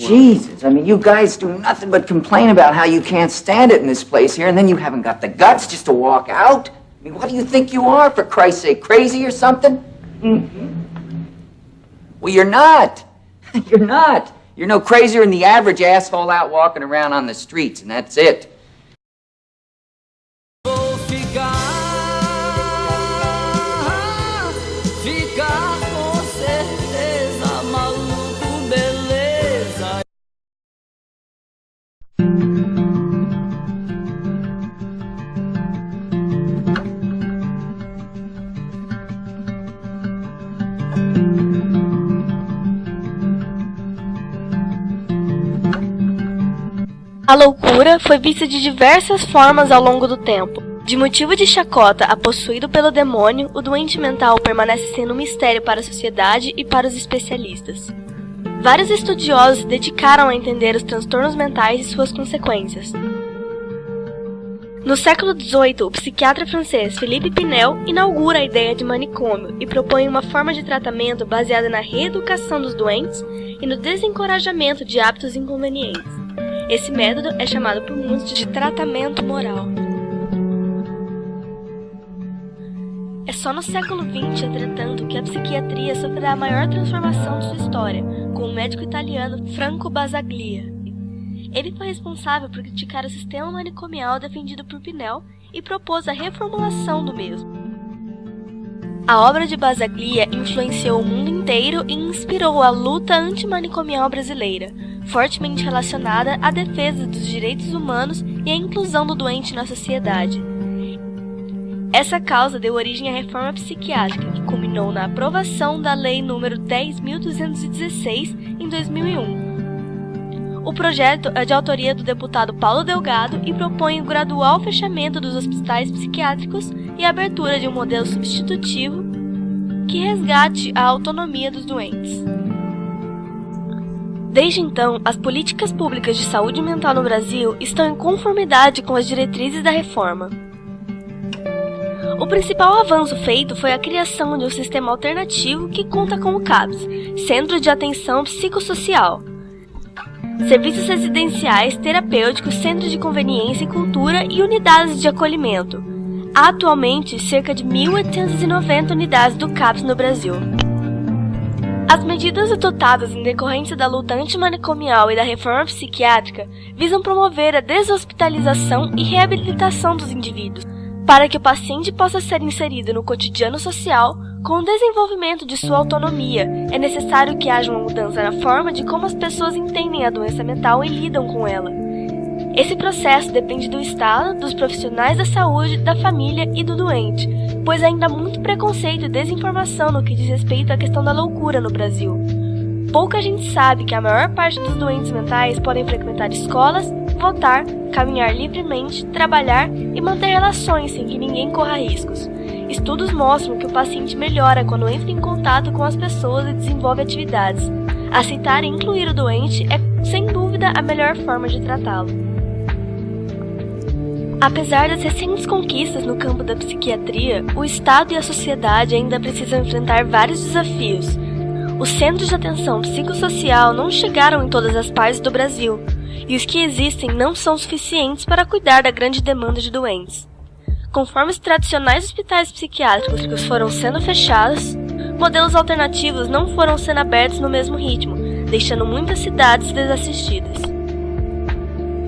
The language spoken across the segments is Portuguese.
Jesus, I mean, you guys do nothing but complain about how you can't stand it in this place here, and then you haven't got the guts just to walk out? I mean, what do you think you are, for Christ's sake, crazy or something? Well, you're not. You're not. You're no crazier than the average asshole out walking around on the streets, and that's it. A loucura foi vista de diversas formas ao longo do tempo. De motivo de chacota a possuído pelo demônio, o doente mental permanece sendo um mistério para a sociedade e para os especialistas. Vários estudiosos se dedicaram a entender os transtornos mentais e suas consequências. No século XVIII, o psiquiatra francês Philippe Pinel inaugura a ideia de manicômio e propõe uma forma de tratamento baseada na reeducação dos doentes e no desencorajamento de hábitos inconvenientes. Esse método é chamado por muitos de tratamento moral. É só no século XX, entretanto, que a psiquiatria sofrerá a maior transformação de sua história, com o médico italiano Franco Basaglia. Ele foi responsável por criticar o sistema manicomial defendido por Pinel e propôs a reformulação do mesmo. A obra de Basaglia influenciou o mundo inteiro e inspirou a luta antimanicomial brasileira, fortemente relacionada à defesa dos direitos humanos e à inclusão do doente na sociedade. Essa causa deu origem à reforma psiquiátrica, que culminou na aprovação da Lei nº 10.216 em 2001. O projeto é de autoria do deputado Paulo Delgado e propõe o gradual fechamento dos hospitais psiquiátricos e a abertura de um modelo substitutivo que resgate a autonomia dos doentes. Desde então, as políticas públicas de saúde mental no Brasil estão em conformidade com as diretrizes da reforma. O principal avanço feito foi a criação de um sistema alternativo que conta com o CAPS, Centro de Atenção Psicossocial, serviços residenciais, terapêuticos, centros de conveniência e cultura e unidades de acolhimento. Há atualmente cerca de 1.890 unidades do CAPS no Brasil. As medidas adotadas em decorrência da luta antimanicomial e da reforma psiquiátrica visam promover a deshospitalização e reabilitação dos indivíduos, para que o paciente possa ser inserido no cotidiano social. Com o desenvolvimento de sua autonomia, é necessário que haja uma mudança na forma de como as pessoas entendem a doença mental e lidam com ela. Esse processo depende do Estado, dos profissionais da saúde, da família e do doente, pois ainda há muito preconceito e desinformação no que diz respeito à questão da loucura no Brasil. Pouca gente sabe que a maior parte dos doentes mentais podem frequentar escolas, votar, caminhar livremente, trabalhar e manter relações sem que ninguém corra riscos. Estudos mostram que o paciente melhora quando entra em contato com as pessoas e desenvolve atividades. Aceitar e incluir o doente é, sem dúvida, a melhor forma de tratá-lo. Apesar das recentes conquistas no campo da psiquiatria, o Estado e a sociedade ainda precisam enfrentar vários desafios. Os centros de atenção psicossocial não chegaram em todas as partes do Brasil, e os que existem não são suficientes para cuidar da grande demanda de doentes. Conforme os tradicionais hospitais psiquiátricos foram sendo fechados, modelos alternativos não foram sendo abertos no mesmo ritmo, deixando muitas cidades desassistidas.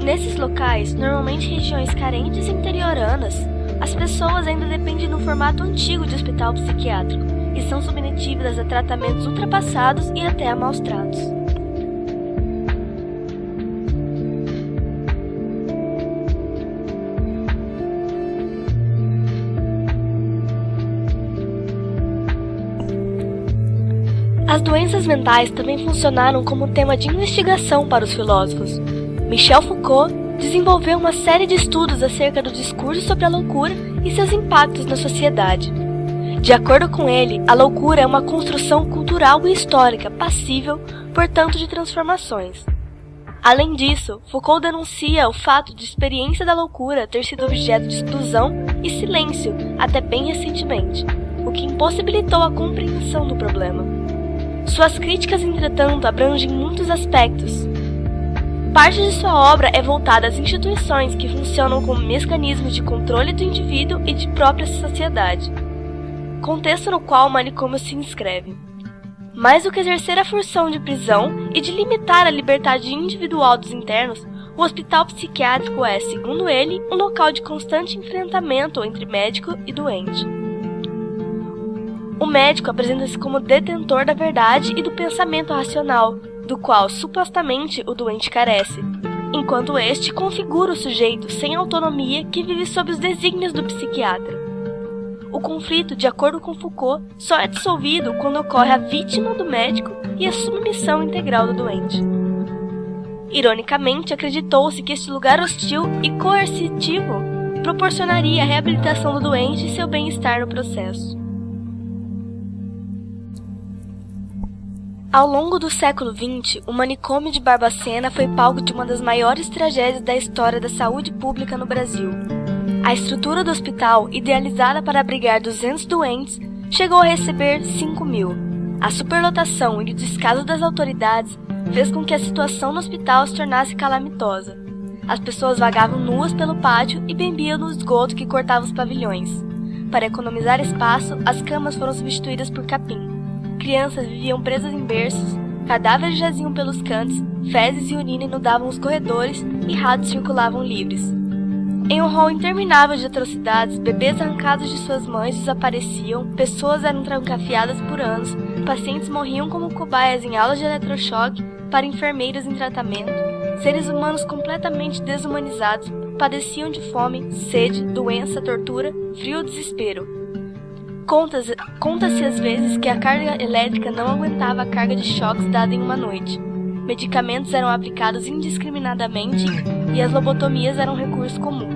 Nesses locais, normalmente regiões carentes e interioranas, as pessoas ainda dependem do formato antigo de hospital psiquiátrico e são submetidas a tratamentos ultrapassados e até a maus tratos. As doenças mentais também funcionaram como tema de investigação para os filósofos. Michel Foucault desenvolveu uma série de estudos acerca do discurso sobre a loucura e seus impactos na sociedade. De acordo com ele, a loucura é uma construção cultural e histórica passível, portanto, de transformações. Além disso, Foucault denuncia o fato de a experiência da loucura ter sido objeto de exclusão e silêncio até bem recentemente, o que impossibilitou a compreensão do problema. Suas críticas, entretanto, abrangem muitos aspectos, Parte de sua obra é voltada às instituições que funcionam como mecanismos de controle do indivíduo e de própria sociedade, contexto no qual o manicômio se inscreve. Mais do que exercer a função de prisão e de limitar a liberdade individual dos internos, o hospital psiquiátrico é, segundo ele, um local de constante enfrentamento entre médico e doente. O médico apresenta-se como detentor da verdade e do pensamento racional, do qual supostamente o doente carece, enquanto este configura o sujeito sem autonomia que vive sob os desígnios do psiquiatra. O conflito, de acordo com Foucault, só é dissolvido quando ocorre a vítima do médico e a submissão integral do doente. Ironicamente, acreditou-se que este lugar hostil e coercitivo proporcionaria a reabilitação do doente e seu bem-estar no processo. Ao longo do século XX, o manicômio de Barbacena foi palco de uma das maiores tragédias da história da saúde pública no Brasil. A estrutura do hospital, idealizada para abrigar 200 doentes, chegou a receber 5.000. A superlotação e o descaso das autoridades fez com que a situação no hospital se tornasse calamitosa. As pessoas vagavam nuas pelo pátio e bebiam no esgoto que cortava os pavilhões. Para economizar espaço, as camas foram substituídas por capim. Crianças viviam presas em berços, cadáveres jaziam pelos cantos, fezes e urina inundavam os corredores e ratos circulavam livres. Em um rol interminável de atrocidades, bebês arrancados de suas mães desapareciam, pessoas eram trancafiadas por anos, pacientes morriam como cobaias em aulas de eletrochoque para enfermeiros em tratamento, seres humanos completamente desumanizados padeciam de fome, sede, doença, tortura, frio e desespero. Conta-se às vezes que a carga elétrica não aguentava a carga de choques dada em uma noite. Medicamentos eram aplicados indiscriminadamente e as lobotomias eram um recurso comum.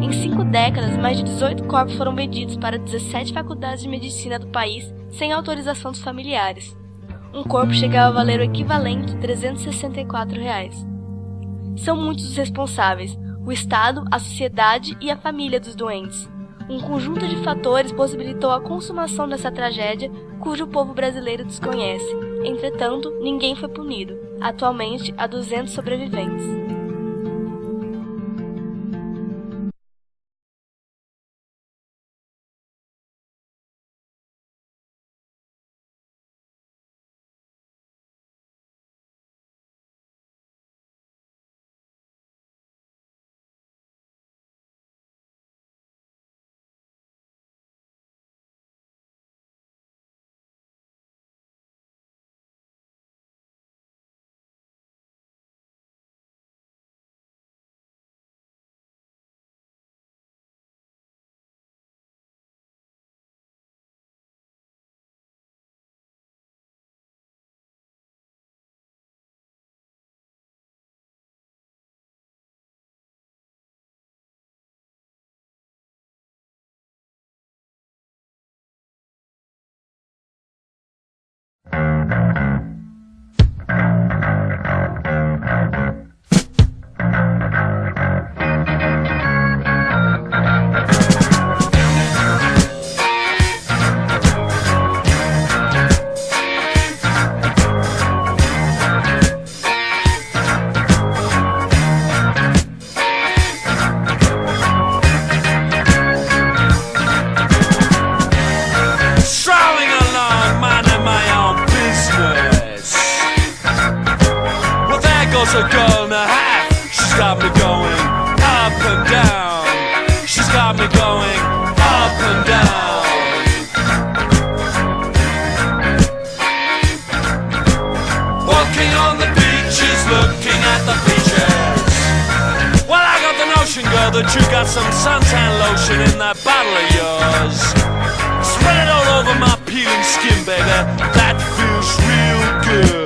Em 5 décadas, mais de 18 corpos foram vendidos para 17 faculdades de medicina do país sem autorização dos familiares. Um corpo chegava a valer o equivalente de R$364. São muitos os responsáveis: o Estado, a sociedade e a família dos doentes. Um conjunto de fatores possibilitou a consumação dessa tragédia, cujo o povo brasileiro desconhece. Entretanto, ninguém foi punido. Atualmente, há 200 sobreviventes. A girl and a half. She's got me going up and down. She's got me going up and down. Walking on the beaches, looking at the beaches. Well, I got the notion, girl, that you got some suntan lotion in that bottle of yours. Spread it all over my peeling skin, baby. That feels real good.